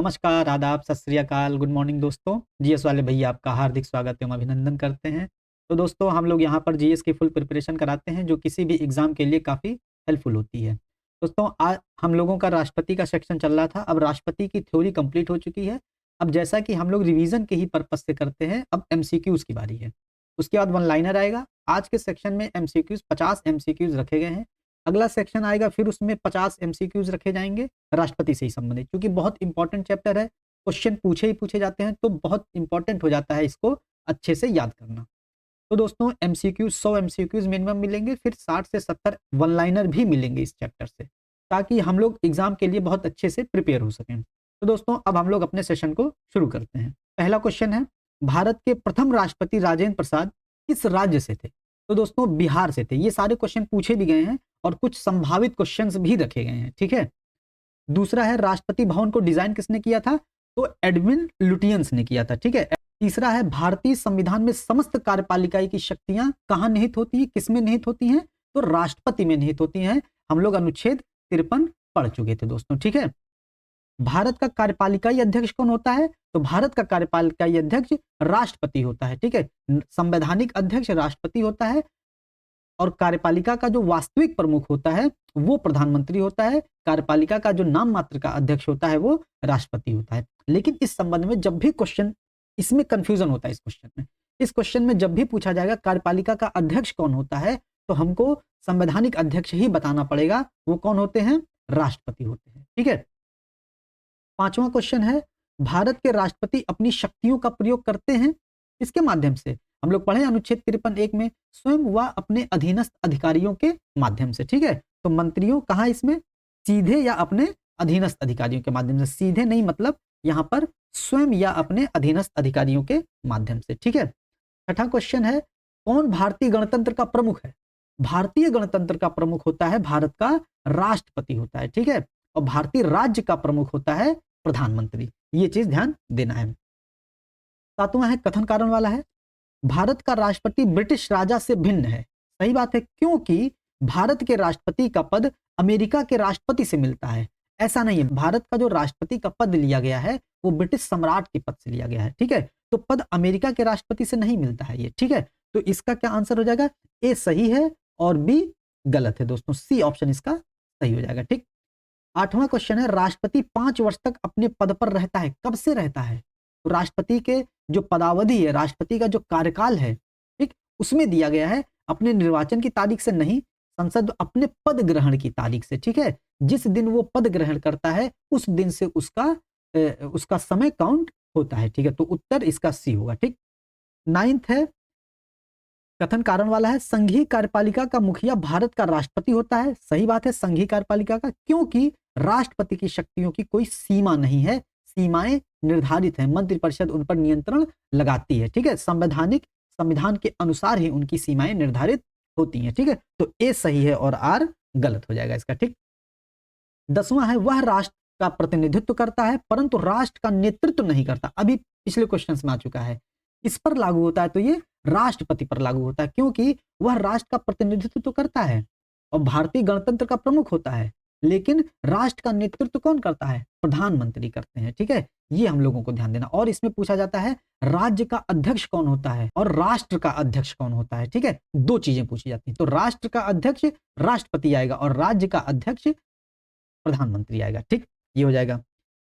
नमस्कार, आदाब, सत श्री अकाल, गुड मॉर्निंग दोस्तों। जीएस वाले भैया आपका हार्दिक स्वागत एवं अभिनंदन करते हैं। तो दोस्तों हम लोग यहाँ पर जीएस की फुल प्रिपरेशन कराते हैं जो किसी भी एग्जाम के लिए काफ़ी हेल्पफुल होती है। दोस्तों आज हम लोगों का राष्ट्रपति का सेक्शन चल रहा था, अब राष्ट्रपति की थ्योरी कंप्लीट हो चुकी है। अब जैसा कि हम लोग रिवीजन के ही पर्पज से करते हैं, अब एमसीक्यूज की बारी है। उसके बाद वन लाइनर आएगा। आज के सेक्शन में एमसीक्यूज 50 एमसीक्यूज रखे गए हैं। अगला सेक्शन आएगा, फिर उसमें 50 एमसीक्यूज रखे जाएंगे राष्ट्रपति से ही संबंधित, क्योंकि बहुत इंपॉर्टेंट चैप्टर है। क्वेश्चन पूछे ही पूछे जाते हैं, तो बहुत इंपॉर्टेंट हो जाता है इसको अच्छे से याद करना। तो दोस्तों एमसीक्यूज 100 एमसीक्यूज मिनिमम मिलेंगे, फिर 60 से 70 वन लाइनर भी मिलेंगे इस चैप्टर से, ताकि हम लोग एग्जाम के लिए बहुत अच्छे से प्रिपेयर हो सकें। तो दोस्तों अब हम लोग अपने सेशन को शुरू करते हैं। पहला क्वेश्चन है, भारत के प्रथम राष्ट्रपति राजेंद्र प्रसाद किस राज्य से थे? तो दोस्तों बिहार से थे। ये सारे क्वेश्चन पूछे भी गए हैं और कुछ संभावित क्वेश्चंस भी रखे गए हैं, ठीक है। दूसरा है, राष्ट्रपति भवन को डिजाइन किसने किया था? तो एडविन लुटियंस ने किया था, ठीक है। तीसरा है, भारतीय संविधान में समस्त कार्यपालिका की शक्तियां कहां निहित होती है, किसमें निहित होती हैं? तो राष्ट्रपति में निहित होती हैं। हम लोग अनुच्छेद 53 पढ़ चुके थे दोस्तों, ठीक है। भारत का कार्यपालिकाई अध्यक्ष कौन होता है? तो भारत का कार्यपालिकाई अध्यक्ष राष्ट्रपति होता है, ठीक है। संवैधानिक अध्यक्ष राष्ट्रपति होता है और कार्यपालिका का जो वास्तविक प्रमुख होता है वो प्रधानमंत्री होता है। कार्यपालिका का जो नाम मात्र का अध्यक्ष होता है वो राष्ट्रपति होता है। लेकिन इस संबंध में जब भी क्वेश्चन, इसमें कंफ्यूजन होता है इस क्वेश्चन में जब भी पूछा जाएगा कार्यपालिका का अध्यक्ष कौन होता है, तो हमको संवैधानिक अध्यक्ष ही बताना पड़ेगा। वो कौन होते हैं? राष्ट्रपति होते हैं, ठीक है। पांचवा क्वेश्चन है, भारत के राष्ट्रपति अपनी शक्तियों का प्रयोग करते हैं इसके माध्यम से। हम लोग पढ़े अनुच्छेद 53(1) में, स्वयं व अपने अधीनस्थ अधिकारियों के माध्यम से, ठीक है। तो मंत्रियों कहा इसमें? सीधे या अपने अधीनस्थ अधिकारियों के माध्यम से। सीधे नहीं, मतलब यहां पर स्वयं या अपने अधीनस्थ अधिकारियों के माध्यम से, ठीक है। छठा क्वेश्चन है, कौन भारतीय गणतंत्र का प्रमुख है? भारतीय गणतंत्र का प्रमुख होता है भारत का राष्ट्रपति होता है, ठीक है। और भारतीय राज्य का प्रमुख होता है प्रधानमंत्री। ये चीज ध्यान देना है। सातवां है, कथन कारण वाला है, भारत का राष्ट्रपति ब्रिटिश राजा से भिन्न है। सही बात है, क्योंकि भारत के राष्ट्रपति का पद अमेरिका के राष्ट्रपति से मिलता है। ऐसा नहीं है, भारत का जो राष्ट्रपति का पद लिया गया है वो ब्रिटिश सम्राट के पद से लिया गया है, ठीक है। तो पद अमेरिका के राष्ट्रपति से नहीं मिलता है ये, ठीक है। तो इसका क्या आंसर हो जाएगा? ए सही है और बी गलत है दोस्तों। सी ऑप्शन इसका सही हो जाएगा, ठीक। आठवां क्वेश्चन है, राष्ट्रपति 5 वर्ष तक अपने पद पर रहता है। कब से रहता है? तो राष्ट्रपति के जो पदावधि है, राष्ट्रपति का जो कार्यकाल है, ठीक, उसमें दिया गया है अपने निर्वाचन की तारीख से नहीं, संसद अपने पद ग्रहण की तारीख से, ठीक है। जिस दिन वो पद ग्रहण करता है उस दिन से उसका समय काउंट होता है, ठीक है। तो उत्तर इसका सी होगा, ठीक। 9th है, कथन कारण वाला है, संघीय कार्यपालिका का मुखिया भारत का राष्ट्रपति होता है। सही बात है, संघीय कार्यपालिका का, क्योंकि राष्ट्रपति की शक्तियों की कोई सीमा नहीं है, सीमाएं निर्धारित है, मंत्रिपरिषद उन पर नियंत्रण लगाती है, ठीक है। संविधान के अनुसार ही उनकी सीमाएं निर्धारित होती हैं, ठीक है। तो ए सही है और आर गलत हो जाएगा इसका, ठीक। 10वां है, वह राष्ट्र का प्रतिनिधित्व करता है परंतु राष्ट्र का नेतृत्व नहीं करता। अभी पिछले क्वेश्चन में आ चुका है, इस पर लागू होता है तो ये राष्ट्रपति पर लागू होता है, क्योंकि वह राष्ट्र का प्रतिनिधित्व तो करता है और भारतीय गणतंत्र का प्रमुख होता है, लेकिन राष्ट्र का नेतृत्व कौन करता है? प्रधानमंत्री करते हैं, ठीक है। ये हम लोगों को ध्यान देना। और इसमें पूछा जाता है राज्य का अध्यक्ष कौन होता है और राष्ट्र का अध्यक्ष कौन होता है, ठीक है। दो चीजें पूछी जाती हैं। तो राष्ट्र का अध्यक्ष राष्ट्रपति आएगा और राज्य का अध्यक्ष प्रधानमंत्री आएगा, ठीक। ये हो जाएगा।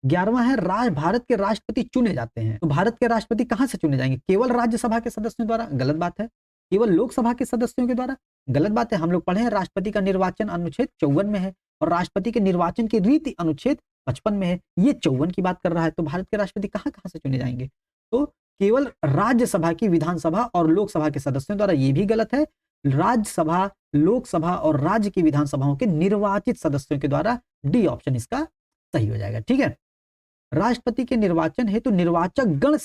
11वां है, भारत के राष्ट्रपति चुने जाते हैं। तो भारत के राष्ट्रपति कहां से चुने जाएंगे? केवल राज्यसभा के सदस्यों द्वारा? गलत बात है। केवल लोकसभा के सदस्यों के द्वारा? गलत बात है। हम लोग पढ़े हैं राष्ट्रपति का निर्वाचन अनुच्छेद 54 में है और राष्ट्रपति के निर्वाचन की रीति अनुच्छेद 55 में है। ये 54 की बात कर रहा है। तो भारत के राष्ट्रपति कहां कहां से चुने जाएंगे? तो केवल राज्यसभा की, विधानसभा और लोकसभा के सदस्यों द्वारा। ये भी गलत है। राज्यसभा, लोकसभा और राज्य की विधानसभाओं के निर्वाचित सदस्यों के द्वारा। डी ऑप्शन इसका सही हो जाएगा, ठीक है। राष्ट्रपति के निर्वाचन हेतु निर्वाचक गण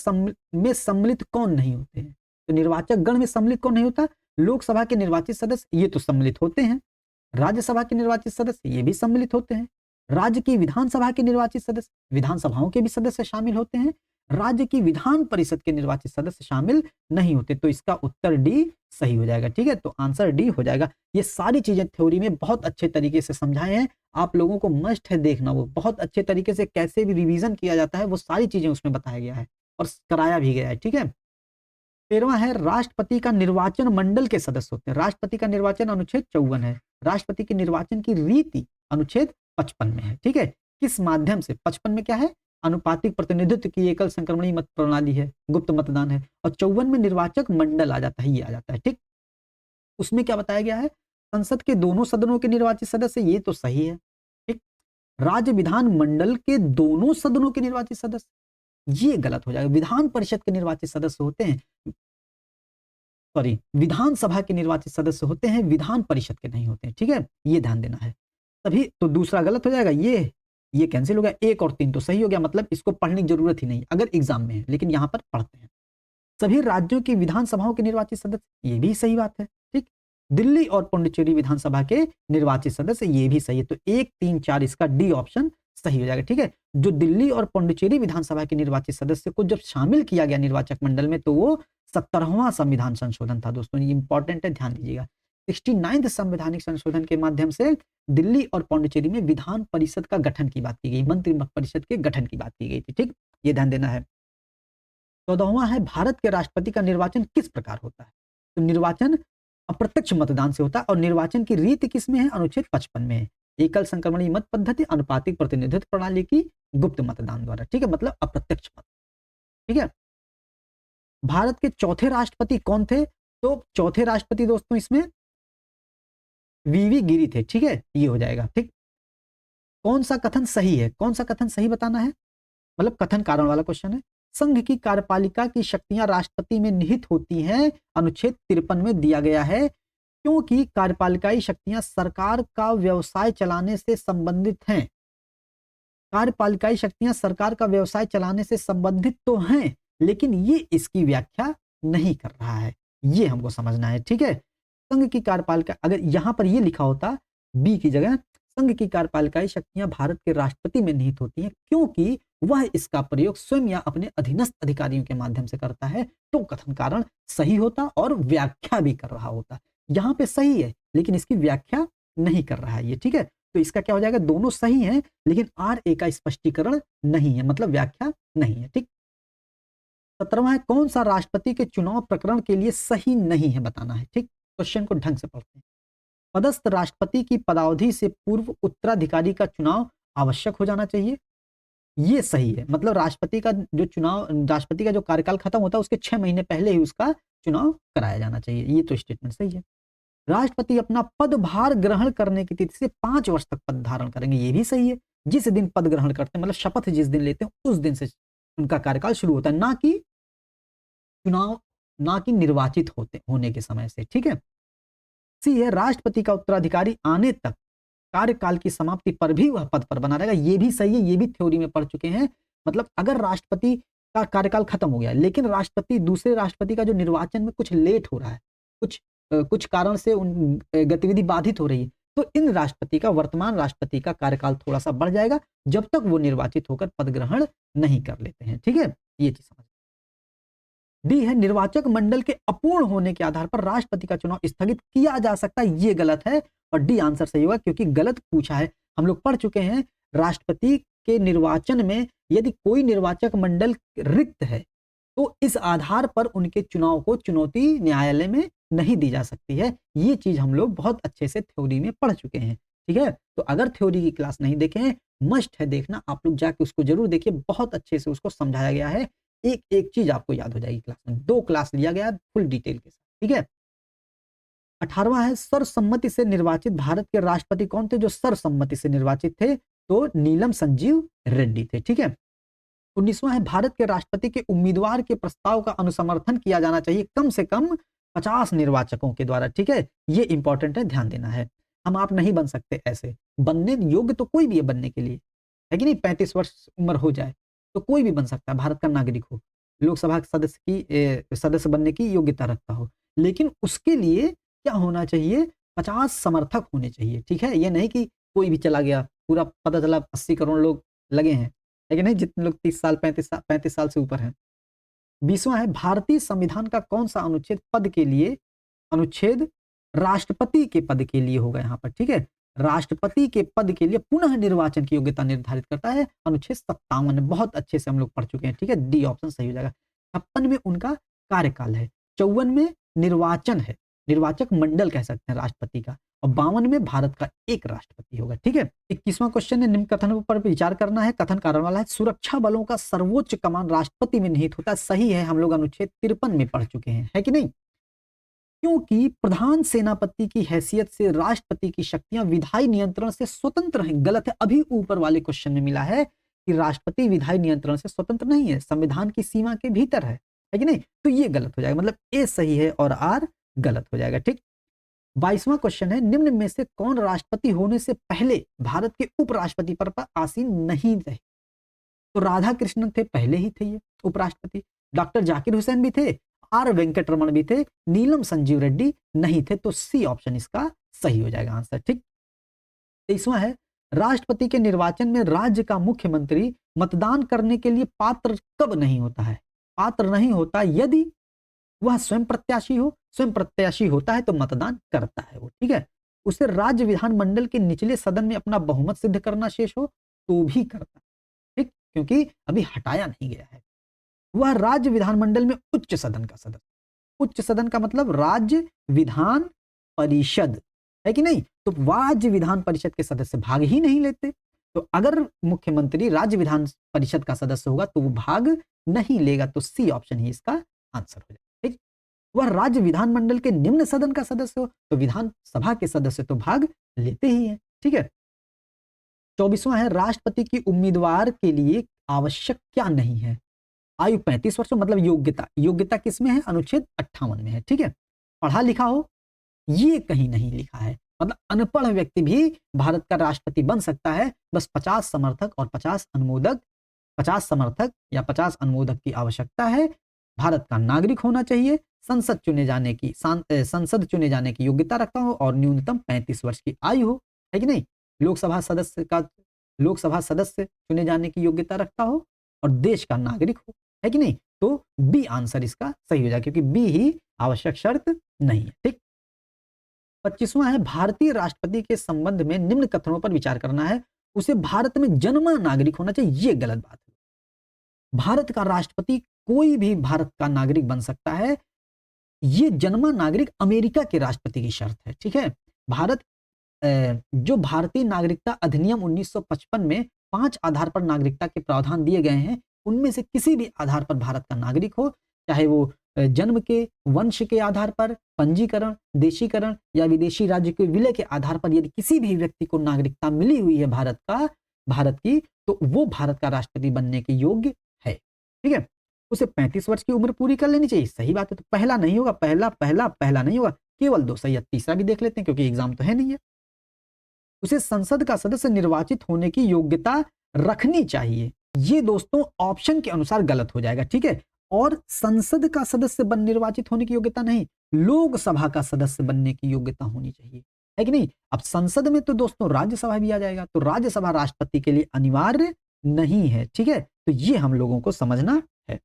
में सम्मिलित कौन नहीं होते हैं? तो निर्वाचक गण में सम्मिलित कौन नहीं होता? लोकसभा के निर्वाचित सदस्य, ये तो सम्मिलित होते हैं। राज्यसभा के निर्वाचित सदस्य, ये भी सम्मिलित होते हैं। राज्य की विधानसभा के निर्वाचित सदस्य, विधानसभाओं के भी सदस्य शामिल होते हैं। राज्य की विधान परिषद के निर्वाचित सदस्य शामिल नहीं होते। तो इसका उत्तर डी सही हो जाएगा। ठीक है, तो आंसर डी हो जाएगा। ये सारी चीजें थ्योरी में बहुत अच्छे तरीके से समझाए हैं, आप लोगों को मस्ट है देखना, वो बहुत अच्छे तरीके से कैसे भी रिवीजन किया जाता है वो सारी चीजें उसमें बताया गया है और कराया भी गया है। ठीक है, 13वां है राष्ट्रपति का निर्वाचन मंडल के सदस्य होते हैं। राष्ट्रपति का निर्वाचन अनुच्छेद 54 है। राष्ट्रपति के निर्वाचन की रीति अनुच्छेद 55 में है। ठीक है, किस माध्यम से? 55 में क्या है? अनुपातिक प्रतिनिधित्व की एकल संक्रमणीय मत प्रणाली है, गुप्त मतदान है। और 54 में निर्वाचक मंडल आ जाता है, ये आ जाता है। ठीक, उसमें क्या बताया गया है? संसद के दोनों सदनों के निर्वाचित सदस्य, ये तो सही है। ठीक, राज्य विधान मंडल के दोनों सदनों के निर्वाचित सदस्य, ये गलत हो जाएगा। विधान परिषद के निर्वाचित सदस्य होते हैं, सॉरी, विधानसभा के निर्वाचित सदस्य होते हैं, विधान परिषद के नहीं होते हैं। ठीक है, ये ध्यान देना है तभी। तो दूसरा गलत हो जाएगा, ये कैंसिल हो गया। 1 और 3 तो सही हो गया, मतलब इसको पढ़ने की जरूरत ही नहीं अगर एग्जाम में है, लेकिन यहां पर पढ़ते हैं। सभी राज्यों की विधानसभाओं के निर्वाचित सदस्य, ये भी सही बात है। ठीक, दिल्ली और पुडुचेरी विधानसभा के निर्वाचित सदस्य, ये भी सही है। तो 1, 3, 4 इसका डी ऑप्शन सही हो जाएगा। ठीक है, जो दिल्ली और पुडुचेरी विधानसभा के निर्वाचित सदस्य को जब शामिल किया गया निर्वाचक मंडल में, तो वो 17वां संविधान संशोधन था। दोस्तों ये इंपॉर्टेंट है, ध्यान दीजिएगा। 69th संवैधानिक संशोधन के माध्यम से दिल्ली और पुडुचेरी में विधान परिषद का गठन की बात की गई, मंत्री परिषद के गठन की बात की गई थी। ठीक, ये ध्यान देना है। 14वां है भारत के राष्ट्रपति का निर्वाचन किस प्रकार होता है? तो निर्वाचन अप्रत्यक्ष मतदान से होता है और निर्वाचन की रीति किसमें है? अनुच्छेद 55 में है। एकल संक्रमणीय मत पद्धति, अनुपातिक प्रतिनिधित्व प्रणाली की, गुप्त मतदान द्वारा। ठीक है, मतलब अप्रत्यक्ष मत। ठीक है, भारत के चौथे राष्ट्रपति कौन थे? तो चौथे राष्ट्रपति दोस्तों इसमें वीवी गिरी थे। ठीक है, ये हो जाएगा। ठीक, कौन सा कथन सही है? कौन सा कथन सही बताना है, मतलब कथन कारण वाला क्वेश्चन है। संघ की कार्यपालिका की शक्तियां राष्ट्रपति में निहित होती हैं, अनुच्छेद 53 में दिया गया है, क्योंकि कार्यपालिकाई शक्तियां सरकार का व्यवसाय चलाने से संबंधित हैं। कार्यपालिकाई शक्तियां सरकार का व्यवसाय चलाने से संबंधित तो हैं, लेकिन ये इसकी व्याख्या नहीं कर रहा है, ये हमको समझना है। ठीक है, संघ की कार्यपालिका, अगर यहां पर ये लिखा होता बी की जगह, संघ की कार्यपालिकाई शक्तियां भारत के राष्ट्रपति में निहित होती हैं, क्योंकि वह इसका प्रयोग स्वयं या अपने अधीनस्थ अधिकारियों के माध्यम से करता है, तो कथन कारण सही होता और व्याख्या भी कर रहा होता। यहां पे सही है, लेकिन इसकी व्याख्या नहीं कर रहा है ये। ठीक है, तो इसका क्या हो जाएगा? दोनों सही हैं, लेकिन आर ए का स्पष्टीकरण नहीं है, मतलब व्याख्या नहीं है। ठीक, 17वां है कौन सा राष्ट्रपति के चुनाव प्रकरण के लिए सही नहीं है, बताना है। ठीक, क्वेश्चन को ढंग से पढ़ते हैं। पदस्थ राष्ट्रपति की पदावधि से पूर्व उत्तराधिकारी का चुनाव आवश्यक हो जाना चाहिए, ये सही है। मतलब राष्ट्रपति का जो चुनाव, राष्ट्रपति का जो कार्यकाल खत्म होता है उसके 6 महीने पहले ही उसका चुनाव कराया जाना चाहिए, ये तो स्टेटमेंट सही है। राष्ट्रपति अपना पदभार ग्रहण करने की तिथि से 5 वर्ष तक पद धारण करेंगे, ये भी सही है। जिस दिन पद ग्रहण करते हैं, मतलब शपथ जिस दिन लेते हैं, उस दिन से उनका कार्यकाल शुरू होता है, ना कि चुनाव, ना कि निर्वाचित होने के समय से। ठीक है, सी है राष्ट्रपति का उत्तराधिकारी आने तक कार्यकाल की समाप्ति पर भी वह पद पर बना रहेगा, ये भी सही है, ये भी थ्योरी में पढ़ चुके हैं। मतलब अगर राष्ट्रपति का कार्यकाल खत्म हो गया, लेकिन राष्ट्रपति, दूसरे राष्ट्रपति का जो निर्वाचन में कुछ लेट हो रहा है, कुछ कारण से उन गतिविधि बाधित हो रही है, तो इन राष्ट्रपति का, वर्तमान राष्ट्रपति का कार्यकाल थोड़ा सा बढ़ जाएगा, जब तक वो निर्वाचित होकर पद ग्रहण नहीं कर लेते हैं। ठीक है, ये चीज समझ। डी है निर्वाचक मंडल के अपूर्ण होने के आधार पर राष्ट्रपति का चुनाव स्थगित किया जा सकता है, ये गलत है और डी आंसर सही होगा, क्योंकि गलत पूछा है। हम लोग पढ़ चुके हैं राष्ट्रपति के निर्वाचन में यदि कोई निर्वाचक मंडल रिक्त है, तो इस आधार पर उनके चुनाव को चुनौती न्यायालय में नहीं दी जा सकती है। ये चीज हम लोग बहुत अच्छे से थ्योरी में पढ़ चुके हैं। ठीक है, तो अगर थ्योरी की क्लास नहीं देखे हैं, मस्ट है देखना, आप लोग जाके उसको जरूर देखिए, बहुत अच्छे से उसको समझाया गया है, एक एक चीज आपको याद हो जाएगी क्लास में। 2 क्लास लिया गया फुल डिटेल के साथ। ठीक है, 18वां है सर्वसम्मति से निर्वाचित भारत के राष्ट्रपति कौन थे? जो सर्वसम्मति से निर्वाचित थे, तो नीलम संजीव रेड्डी थे। ठीक है, 19वां है भारत के राष्ट्रपति के उम्मीदवार के प्रस्ताव का अनुसमर्थन किया जाना चाहिए कम से कम 50 निर्वाचकों के द्वारा। ठीक है, ये इंपॉर्टेंट है, ध्यान देना है। आप नहीं बन सकते ऐसे, बनने योग्य तो कोई भी है बनने के लिए, है कि नहीं? 35 वर्ष उम्र हो जाए तो कोई भी बन सकता है, भारत का नागरिक हो, लोकसभा सदस्य की सदस्य बनने की योग्यता रखता हो, लेकिन उसके लिए क्या होना चाहिए? 50 समर्थक होने चाहिए। ठीक है, ये नहीं कि कोई भी चला गया, पूरा पता चला 80 करोड़ लोग लगे हैं, है कि नहीं, जितने लोग 30 साल 35 साल से ऊपर हैं। 20वां है भारतीय संविधान का कौन सा अनुच्छेद पद के लिए, अनुच्छेद राष्ट्रपति के पद के लिए होगा यहाँ पर, ठीक है, राष्ट्रपति के पद के लिए पुनः निर्वाचन की योग्यता निर्धारित करता है, अनुच्छेद 57। बहुत अच्छे से हम लोग पढ़ चुके हैं, ठीक है, डी ऑप्शन सही हो जाएगा। 56 में उनका कार्यकाल है, 54 में निर्वाचन है, निर्वाचक मंडल कह सकते हैं राष्ट्रपति का, और 52 में भारत का एक राष्ट्रपति होगा, ठीक है। 21वां क्वेश्चन है निम्न कथनों पर विचार करना है, कथन कारण वाला है, सुरक्षा बलों का सर्वोच्च कमान राष्ट्रपति में निहित होता है, सही है, हम लोग अनुच्छेद 53 में पढ़ चुके हैं, है कि नहीं। क्योंकि प्रधान सेनापति की हैसियत से राष्ट्रपति की शक्तियां विधायी नियंत्रण से स्वतंत्र हैं, गलत है, अभी ऊपर वाले क्वेश्चन में मिला है कि राष्ट्रपति विधायी नियंत्रण से स्वतंत्र नहीं है, संविधान की सीमा के भीतर है कि नहीं, तो ये गलत हो जाएगा, मतलब ए सही है और आर गलत हो जाएगा, ठीक। 22वां क्वेश्चन है निम्न में से कौन राष्ट्रपति होने से पहले भारत के उपराष्ट्रपति पद पर आसीन नहीं रहे, तो राधा कृष्णन थे, पहले ही थे ये उपराष्ट्रपति, डॉक्टर जाकिर हुसैन भी थे, आर वेंकटरमण भी थे, नीलम संजीव रेड्डी नहीं थे, तो सी ऑप्शन इसका सही हो जाएगा आंसर, ठीक। 23वां है राष्ट्रपति के निर्वाचन में राज्य का मुख्यमंत्री मतदान करने के लिए पात्र कब नहीं होता है, पात्र नहीं होता यदि वह स्वयं प्रत्याशी हो, स्वयं प्रत्याशी होता है तो मतदान करता है वो, ठीक है, उसे राज्य विधानमंडल के निचले सदन में अपना बहुमत सिद्ध करना शेष हो तो भी करता है, ठीक, क्योंकि अभी हटाया नहीं गया है। वह राज्य विधानमंडल में उच्च सदन का सदस्य, उच्च सदन का मतलब राज्य विधान परिषद, है कि नहीं, तो राज्य विधान परिषद के सदस्य भाग ही नहीं लेते, तो अगर मुख्यमंत्री राज्य विधान परिषद का सदस्य होगा तो वो भाग नहीं लेगा, तो सी ऑप्शन ही इसका आंसर हो जाएगा, ठीक। वह राज्य विधानमंडल के निम्न सदन का सदस्य हो तो विधानसभा के सदस्य तो भाग लेते ही हैं, ठीक है। 24वां है राष्ट्रपति की उम्मीदवार के लिए आवश्यक क्या नहीं है, आयु 35 वर्ष, मतलब योग्यता, योग्यता किसमें है, अनुच्छेद 58 में है, ठीक है, पढ़ा लिखा हो, ये कहीं नहीं लिखा है, मतलब अनपढ़ व्यक्ति भी भारत का राष्ट्रपति बन सकता है, बस 50 समर्थक और 50 अनुमोदक, 50 समर्थक या 50 अनुमोदक की आवश्यकता है, भारत का नागरिक होना चाहिए, संसद चुने जाने की योग्यता रखता हो और न्यूनतम 35 वर्ष की आयु हो, है कि नहीं, लोकसभा सदस्य चुने जाने की योग्यता रखता हो और देश का नागरिक हो, है कि नहीं, तो बी आंसर इसका सही हो जाएगा, क्योंकि बी ही आवश्यक शर्त नहीं है, ठीक। 25वां है भारतीय राष्ट्रपति के संबंध में निम्न कथनों पर विचार करना है, उसे भारत में जन्मा नागरिक होना चाहिए, ये गलत बात है। भारत का राष्ट्रपति कोई भी भारत का नागरिक बन सकता है, ये जन्मा नागरिक अमेरिका के राष्ट्रपति की शर्त है, ठीक है। जो भारतीय नागरिकता अधिनियम 1955 में 5 आधार पर नागरिकता के प्रावधान दिए गए हैं, उनमें से किसी भी आधार पर भारत का नागरिक हो, चाहे वो जन्म के, वंश के आधार पर, पंजीकरण, देशीकरण या विदेशी राज्य के विलय के आधार पर यदि किसी भी व्यक्ति को नागरिकता मिली हुई है भारत की, तो वो भारत का राष्ट्रपति बनने के योग्य है, ठीक है। उसे 35 वर्ष की उम्र पूरी कर लेनी चाहिए, सही बात है, तो पहला नहीं होगा, पहला नहीं होगा, केवल 2 सही है, तीसरा भी देख लेते हैं क्योंकि एग्जाम तो है नहीं है। उसे संसद का सदस्य निर्वाचित होने की योग्यता रखनी चाहिए, ये दोस्तों ऑप्शन के अनुसार गलत हो जाएगा, ठीक है, और संसद का सदस्य निर्वाचित होने की योग्यता नहीं, लोकसभा का सदस्य बनने की योग्यता होनी चाहिए, है कि नहीं। अब संसद में तो दोस्तों राज्यसभा भी आ जाएगा, तो राज्यसभा राष्ट्रपति के लिए अनिवार्य नहीं है, ठीक है, तो ये हम लोगों को समझना है।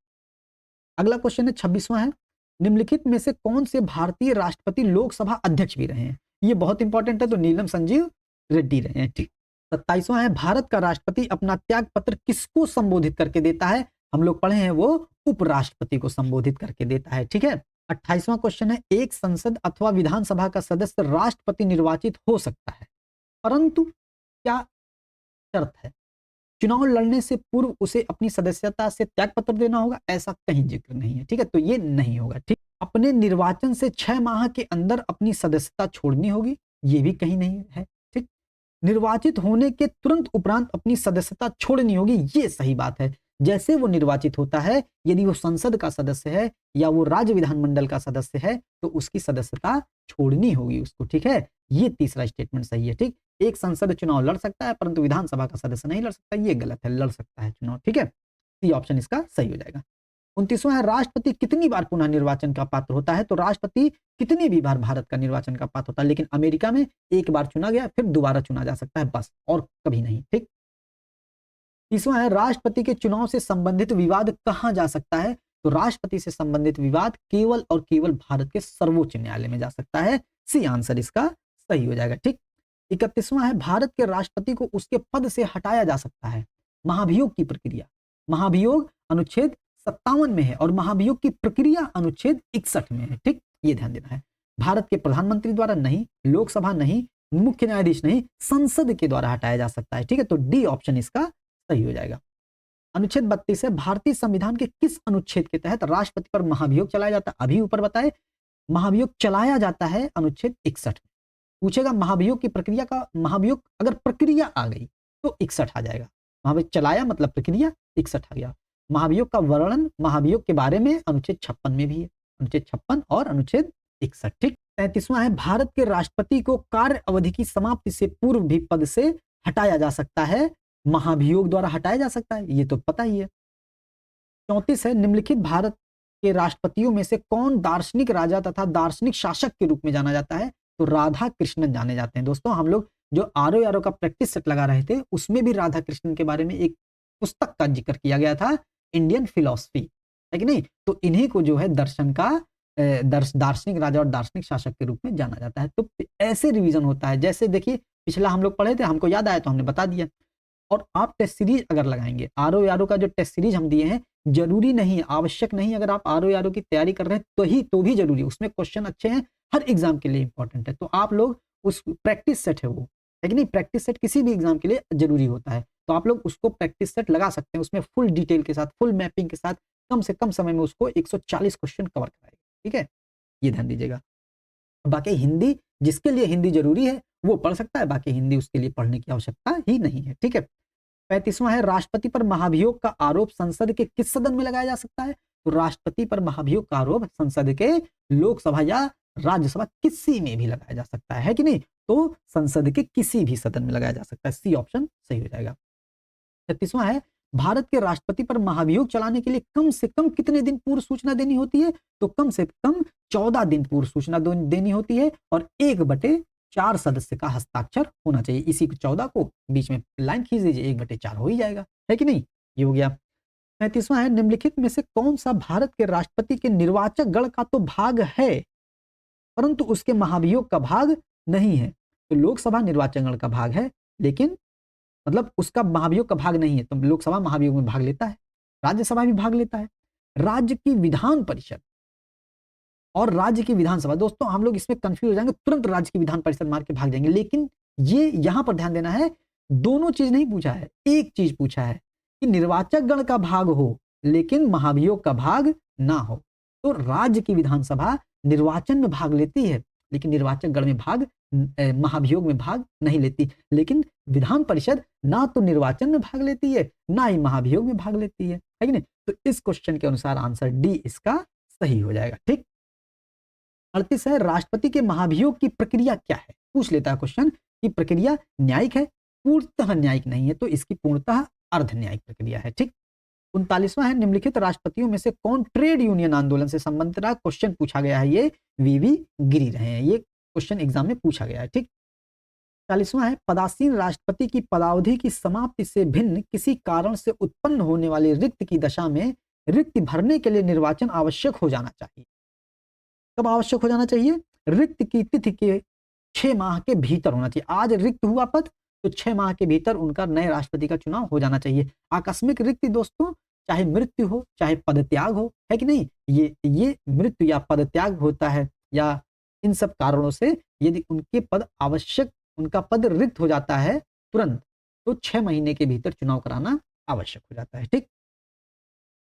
अगला क्वेश्चन है 26वां है निम्नलिखित में से कौन से भारतीय राष्ट्रपति लोकसभा अध्यक्ष भी रहे हैं, ये बहुत इंपॉर्टेंट है, तो नीलम संजीव रेड्डी रहे हैं, ठीक। 27वां है भारत का राष्ट्रपति अपना त्याग पत्र किसको संबोधित करके देता है, हम लोग पढ़े हैं वो उपराष्ट्रपति को संबोधित करके देता है, ठीक है। 28वां क्वेश्चन है एक संसद अथवा विधानसभा का सदस्य राष्ट्रपति निर्वाचित हो सकता है, परंतु क्या शर्त है, चुनाव लड़ने से पूर्व उसे अपनी सदस्यता से त्याग पत्र देना होगा, ऐसा कहीं जिक्र नहीं है, ठीक है, तो ये नहीं होगा, ठीक। अपने निर्वाचन से 6 माह के अंदर अपनी सदस्यता छोड़नी होगी, ये भी कहीं नहीं है, ठीक। निर्वाचित होने के तुरंत उपरांत अपनी सदस्यता छोड़नी होगी, ये सही बात है, जैसे वो निर्वाचित होता है, यदि वो संसद का सदस्य है या वो राज्य विधानमंडल का सदस्य है तो उसकी सदस्यता छोड़नी होगी उसको, ठीक है, ये तीसरा स्टेटमेंट सही है, ठीक। एक संसद चुनाव लड़ सकता है परंतु विधानसभा का सदस्य नहीं लड़ सकता, ये गलत है, लड़ सकता है चुनाव, ठीक है, सी ऑप्शन इसका सही हो जाएगा। 29वां है राष्ट्रपति कितनी बार पुनः निर्वाचन का पात्र होता है, तो राष्ट्रपति कितनी भी बार भारत का निर्वाचन का पात्र होता है, लेकिन अमेरिका में एक बार चुना गया फिर दोबारा चुना जा सकता है बस, और कभी नहीं, ठीक। तीसरा है राष्ट्रपति के चुनाव से संबंधित विवाद कहां जा सकता है? तो राष्ट्रपति से संबंधित विवाद केवल और केवल भारत के सर्वोच्च न्यायालय में जा सकता है। सी आंसर इसका सही हो जाएगा। ठीक। 31वां है भारत के राष्ट्रपति को उसके पद से हटाया जा सकता है। महाभियोग की प्रक्रिया, महाभियोग अनुच्छेद 57 में है और महाभियोग की प्रक्रिया अनुच्छेद 61 में है। ठीक, ये ध्यान देना है। भारत के प्रधानमंत्री द्वारा नहीं, लोकसभा नहीं, मुख्य न्यायाधीश नहीं, संसद के द्वारा हटाया जा सकता है। ठीक है, तो डी ऑप्शन इसका सही हो जाएगा। अनुच्छेद 32 है भारतीय संविधान के किस अनुच्छेद के तहत राष्ट्रपति पर महाभियोग चलाया जाता है? अभी ऊपर बताए महाभियोग चलाया जाता है अनुच्छेद 61 में। पूछेगा महाभियोग की प्रक्रिया का, महाभियोग अगर प्रक्रिया आ गई तो 61 आ जाएगा। महाभियोग चलाया मतलब प्रक्रिया, 61 आ गया। महाभियोग का वर्णन महाभियोग के बारे में अनुच्छेद 56 में भी है, अनुच्छेद 56 और अनुच्छेद 61। ठीक। 33वां है भारत के राष्ट्रपति को कार्य अवधि की समाप्ति से पूर्व भी पद से हटाया जा सकता है, महाभियोग द्वारा हटाया जा सकता है, ये तो पता ही है। 34 है निम्नलिखित भारत के राष्ट्रपतियों में से कौन दार्शनिक राजा तथा दार्शनिक शासक के रूप में जाना जाता है? तो राधा कृष्णन जाने जाते हैं। दोस्तों हम लोग जो आरो यारो का प्रैक्टिस सेट लगा रहे थे उसमें भी राधा कृष्णन के बारे में एक पुस्तक का जिक्र किया गया था, इंडियन फिलॉसफी, है कि नहीं? तो इन्हीं को जो है दर्शन का दार्शनिक राजा और दार्शनिक शासक के रूप में जाना जाता है। तो ऐसे रिवीजन होता है, जैसे देखिए पिछला हम लोग पढ़े थे, हमको याद आया तो हमने बता दिया। और आप टेस्ट सीरीज अगर लगाएंगे, आरो यारो का जो टेस्ट सीरीज हम दिए हैं, जरूरी नहीं, आवश्यक नहीं, अगर आप आरो यारो की तैयारी कर रहे हैं तो भी जरूरी, उसमें क्वेश्चन अच्छे हैं, हर एग्जाम के लिए इंपॉर्टेंट है। तो आप लोग उस प्रैक्टिस सेट है वो, है कि नहीं? प्रैक्टिस सेट किसी भी एग्जाम के लिए जरूरी होता है, तो आप लोग उसको प्रैक्टिस सेट लगा सकते हैं, उसमें फुल डिटेल के साथ, फुल मैपिंग के साथ, कम से कम समय में उसको 140 क्वेश्चन कवर कराएगा। ठीक है, ये ध्यान दीजिएगा। बाकी हिंदी, जिसके लिए हिंदी जरूरी है वो पढ़ सकता है, बाकी हिंदी उसके लिए पढ़ने की आवश्यकता ही नहीं है। ठीक है। 35वां है राष्ट्रपति पर महाभियोग का आरोप संसद के किस सदन में लगाया जा सकता है? तो राष्ट्रपति पर महाभियोग का आरोप संसद के लोकसभा या राज्यसभा किसी में भी लगाया जा सकता है कि नहीं? तो संसद के किसी भी सदन में लगाया जा सकता है। सी ऑप्शन सही हो जाएगा। 36वां है भारत के राष्ट्रपति पर महाभियोग चलाने के लिए कम से कम कितने दिन पूर्व सूचना देनी होती है? तो कम से कम 14 दिन पूर्व सूचना देनी होती है और 1/4 सदस्य का हस्ताक्षर होना चाहिए। इसी को 14 को बीच में लाइन खींच दीजिए, 1/4 हो ही जाएगा, है कि नहीं? ये हो गया। 35वां है निम्नलिखित में से कौन सा भारत के राष्ट्रपति के निर्वाचक गण का तो भाग है परंतु उसके महाभियोग का भाग नहीं है? तो लोकसभा निर्वाचक गण का भाग है, लेकिन मतलब उसका महाभियोग का भाग नहीं है। तो लोकसभा महाभियोग में भाग लेता है, राज्यसभा भी भाग लेता है। राज्य की विधान परिषद और राज्य की विधानसभा, दोस्तों हम लोग इसमें कंफ्यूज हो जाएंगे, तुरंत राज्य की विधान परिषद मार के भाग जाएंगे, लेकिन ये यहां पर ध्यान देना है, दोनों चीज नहीं पूछा है, एक चीज पूछा है कि निर्वाचक गण का भाग हो लेकिन महाभियोग का भाग ना हो। तो राज्य की विधानसभा निर्वाचन में भाग लेती है लेकिन निर्वाचक गण में भाग, महाभियोग में भाग नहीं लेती, लेकिन विधान परिषद ना तो निर्वाचन में भाग लेती है ना ही महाभियोग में भाग लेती है कि नहीं? तो इस क्वेश्चन के अनुसार आंसर डी इसका सही हो जाएगा। ठीक। 38 है राष्ट्रपति के महाभियोग की प्रक्रिया क्या है? पूछ लेता है क्वेश्चन कि प्रक्रिया न्यायिक है, पूर्णतः न्यायिक नहीं है, तो इसकी पूर्णतः अर्ध न्यायिक प्रक्रिया है। ठीक। 39वां है निम्नलिखित राष्ट्रपतियों में से कौन ट्रेड यूनियन आंदोलन से संबंधित रहा? क्वेश्चन पूछा गया है, ये वीवी गिरी रहे हैं, ये क्वेश्चन एग्जाम में पूछा गया है। ठीक। 40वां है पदासीन राष्ट्रपति की पदावधि की समाप्ति से भिन्न किसी कारण से उत्पन्न होने वाले रिक्त की दशा में रिक्त भरने के लिए निर्वाचन आवश्यक हो जाना चाहिए। कब आवश्यक हो जाना चाहिए? रिक्त की तिथि के 6 माह के भीतर होना चाहिए। आज रिक्त हुआ पद तो 6 माह के भीतर उनका नए राष्ट्रपति का चुनाव हो जाना चाहिए। आकस्मिक रिक्ति दोस्तों, चाहे मृत्यु हो चाहे पदत्याग हो, है कि नहीं? ये मृत्यु या पदत्याग होता है, या इन सब कारणों से यदि उनके पद आवश्यक, उनका पद रिक्त हो जाता है तुरंत, तो 6 महीने के भीतर चुनाव कराना आवश्यक हो जाता है। ठीक।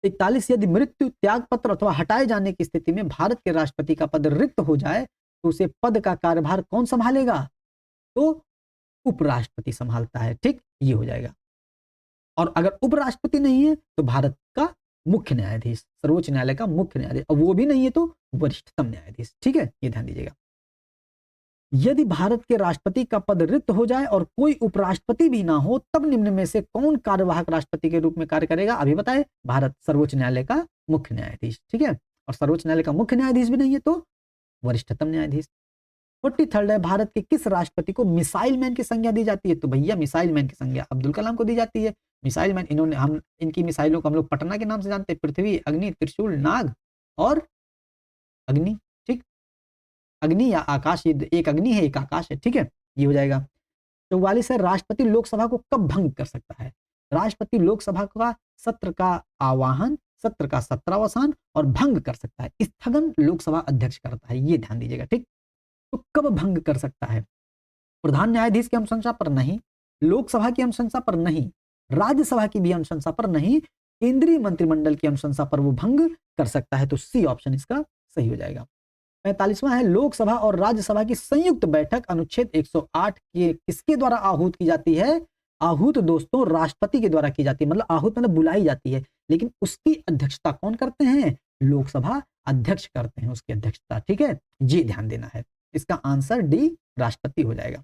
41 यदि मृत्यु, त्याग पत्र अथवा हटाए जाने की स्थिति में भारत के राष्ट्रपति का पद रिक्त हो जाए तो उसे पद का कार्यभार कौन संभालेगा? तो उपराष्ट्रपति संभालता है। ठीक, ये हो जाएगा। और अगर उपराष्ट्रपति नहीं है तो भारत का मुख्य न्यायाधीश, सर्वोच्च न्यायालय का मुख्य न्यायाधीश, और वो भी नहीं है तो वरिष्ठतम न्यायाधीश। ठीक है, ये ध्यान दीजिएगा। यदि भारत के राष्ट्रपति का पद रिक्त हो जाए और कोई उपराष्ट्रपति भी ना हो, तब निम्न में से कौन कार्यवाहक राष्ट्रपति के रूप में कार्य करेगा? अभी बताए, भारत सर्वोच्च न्यायालय का मुख्य न्यायाधीश। ठीक है, और सर्वोच्च न्यायालय का मुख्य न्यायाधीश भी नहीं है तो वरिष्ठतम न्यायाधीश। 43 है भारत के किस राष्ट्रपति को मिसाइल मैन की संज्ञा दी जाती है? तो भैया मिसाइल मैन की संज्ञा अब्दुल कलाम को दी जाती है। मिसाइल मैन, इन्होंने हम इनकी मिसाइलों को हम लोग पटना के नाम से जानते हैं, पृथ्वी, अग्नि, त्रिशूल, नाग और अग्नि, ठीक। अग्नि या आकाश, ये एक अग्नि है, एक आकाश है, ठीक है, ये हो जाएगा। 44 है, राष्ट्रपति लोकसभा को कब भंग कर सकता है? राष्ट्रपति लोकसभा का सत्र का आह्वान, सत्र का सत्रावसान और भंग कर सकता है। स्थगन लोकसभा अध्यक्ष करता है, ये ध्यान दीजिएगा, ठीक। तो कब भंग कर सकता है? प्रधान न्यायाधीश की अनुशंसा पर नहीं, लोकसभा की अनुशंसा पर नहीं, राज्यसभा की भी अनुशंसा पर नहीं, केंद्रीय मंत्रिमंडल की अनुशंसा पर वो भंग कर सकता है। तो सी ऑप्शन इसका सही हो जाएगा। 45वां है, लोकसभा और राज्यसभा की संयुक्त बैठक अनुच्छेद 108 के किसके द्वारा आहूत की जाती है? आहूत दोस्तों राष्ट्रपति के द्वारा की जाती है, मतलब आहूत मतलब बुलाई जाती है, लेकिन उसकी अध्यक्षता कौन करते हैं? लोकसभा अध्यक्ष करते हैं उसकी अध्यक्षता, ठीक है, ये ध्यान देना है। इसका आंसर डी राष्ट्रपति हो जाएगा।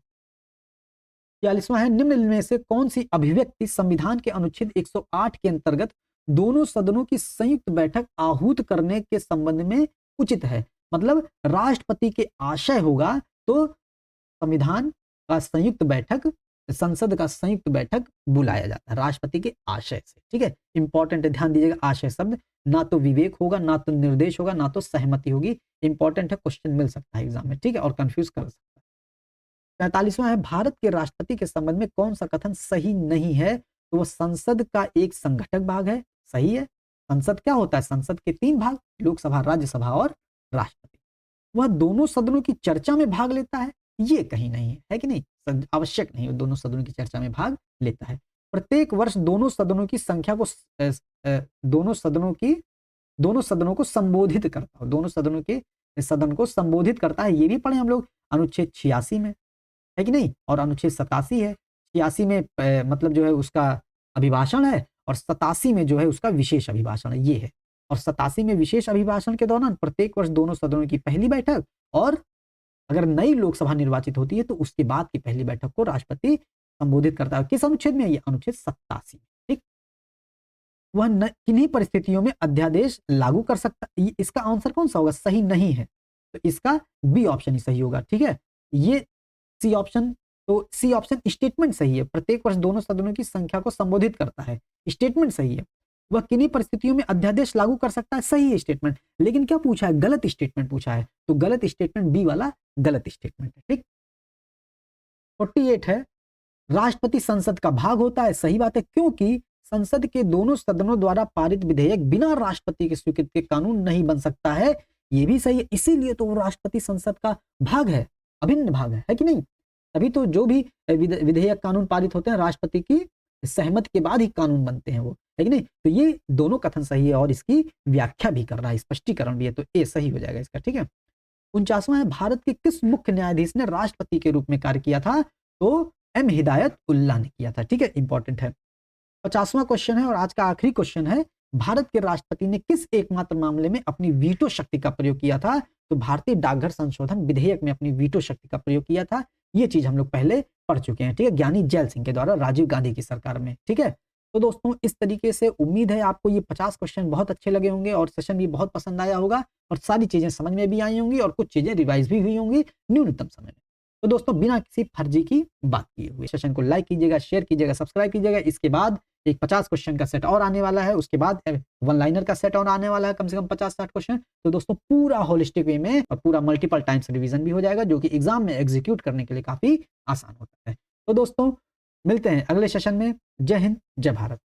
46वां है, निम्न में से कौन सी अभिव्यक्ति संविधान के अनुच्छेद 108 के अंतर्गत दोनों सदनों की संयुक्त बैठक आहूत करने के संबंध में उचित है? मतलब राष्ट्रपति के आशय होगा तो संविधान का संयुक्त बैठक, संसद का संयुक्त बैठक बुलाया जाता है राष्ट्रपति के आशय से, ठीक है। इंपॉर्टेंट है, ध्यान दीजिएगा, आशय शब्द, ना तो विवेक होगा, ना तो निर्देश होगा, ना तो सहमति होगी। इंपॉर्टेंट है, क्वेश्चन मिल सकता है एग्जाम में, ठीक है, और कंफ्यूज कर सकता है। 45वां है, भारत के राष्ट्रपति के संबंध में कौन सा कथन सही नहीं है? तो वो संसद का एक संगठक भाग है, सही है। संसद क्या होता है? संसद के 3 भाग, लोकसभा, राज्यसभा और राष्ट्रपति। वह दोनों सदनों की चर्चा में भाग लेता है, ये कहीं नहीं है कि नहीं? आवश्यक नहीं, वो दोनों सदनों की चर्चा में भाग लेता है। प्रत्येक वर्ष दोनों सदनों की संख्या को दोनों सदनों को संबोधित करता है, दोनों सदनों के सदन को संबोधित करता है, ये भी पढ़े हम लोग अनुच्छेद 86 में, है कि नहीं? और अनुच्छेद 87 है। 86 में मतलब जो है उसका अभिभाषण है, और 87 में जो है उसका विशेष अभिभाषण है, ये है। और 87 में विशेष अभिभाषण के दौरान प्रत्येक वर्ष दोनों सदनों की पहली बैठक, और अगर नई लोकसभा निर्वाचित होती है तो उसके बाद की पहली बैठक को राष्ट्रपति संबोधित करता है। किस अनुच्छेद में? ये अनुच्छेद 87, ठीक। वह किन्हीं परिस्थितियों में अध्यादेश लागू कर सकता, इसका आंसर कौन सा होगा? सही नहीं है, तो इसका बी ऑप्शन ही सही होगा, ठीक है। ये सी ऑप्शन, तो सी ऑप्शन स्टेटमेंट सही है, प्रत्येक वर्ष दोनों सदनों की संख्या को संबोधित करता है, स्टेटमेंट सही है। वह किन्हीं परिस्थितियों में अध्यादेश लागू कर सकता है, सही है स्टेटमेंट, लेकिन क्या पूछा है? गलत स्टेटमेंट पूछा है, तो गलत स्टेटमेंट बी वाला गलत स्टेटमेंट है, ठीक। 48 है, राष्ट्रपति संसद का भाग होता है, सही बात है, क्योंकि संसद के दोनों सदनों द्वारा पारित विधेयक बिना राष्ट्रपति की स्वीकृति के कानून नहीं बन सकता है, ये भी सही है, इसीलिए तो वो राष्ट्रपति संसद का भाग है, अभिन्न भाग है कि नहीं? तभी तो जो भी विधेयक कानून पारित होते हैं राष्ट्रपति की सहमति के बाद ही कानून बनते हैं, वो है कि नहीं? तो ये दोनों कथन सही है, और इसकी व्याख्या भी कर रहा है, स्पष्टीकरण भी है, तो ए सही हो जाएगा इसका, ठीक है। 49वां है, भारत के किस मुख्य न्यायाधीश ने राष्ट्रपति के रूप में कार्य किया था? तो एम हिदायत उल्लाह ने किया था, ठीक है, इंपॉर्टेंट है। 50वां क्वेश्चन है और आज का आखिरी क्वेश्चन है, भारत के राष्ट्रपति ने किस एकमात्र मामले में अपनी वीटो शक्ति का प्रयोग किया था? तो भारतीय डाकघर संशोधन विधेयक में अपनी वीटो शक्ति का प्रयोग किया था, ये चीज हम लोग पहले पढ़ चुके हैं, ठीक है, ज्ञानी जैल सिंह के द्वारा राजीव गांधी की सरकार में, ठीक है। तो दोस्तों इस तरीके से उम्मीद है आपको ये 50 क्वेश्चन बहुत अच्छे लगे होंगे और सेशन भी बहुत पसंद आया होगा, और सारी चीजें समझ में भी आई होंगी और कुछ चीजें रिवाइज भी हुई होंगी न्यूनतम समय में। तो दोस्तों बिना किसी फर्जी की बात किए हुए सेशन को लाइक कीजिएगा, शेयर कीजिएगा, सब्सक्राइब कीजिएगा। इसके बाद एक 50 क्वेश्चन का सेट और आने वाला है, उसके बाद वन लाइनर का सेट और आने वाला है, कम से कम 50-60 क्वेश्चन। तो दोस्तों पूरा होलिस्टिक वे में और पूरा मल्टीपल टाइम्स रिवीजन भी हो जाएगा, जो कि एग्जाम में एग्जीक्यूट करने के लिए काफी आसान होता है। तो दोस्तों मिलते हैं अगले सेशन में। जय हिंद, जय भारत।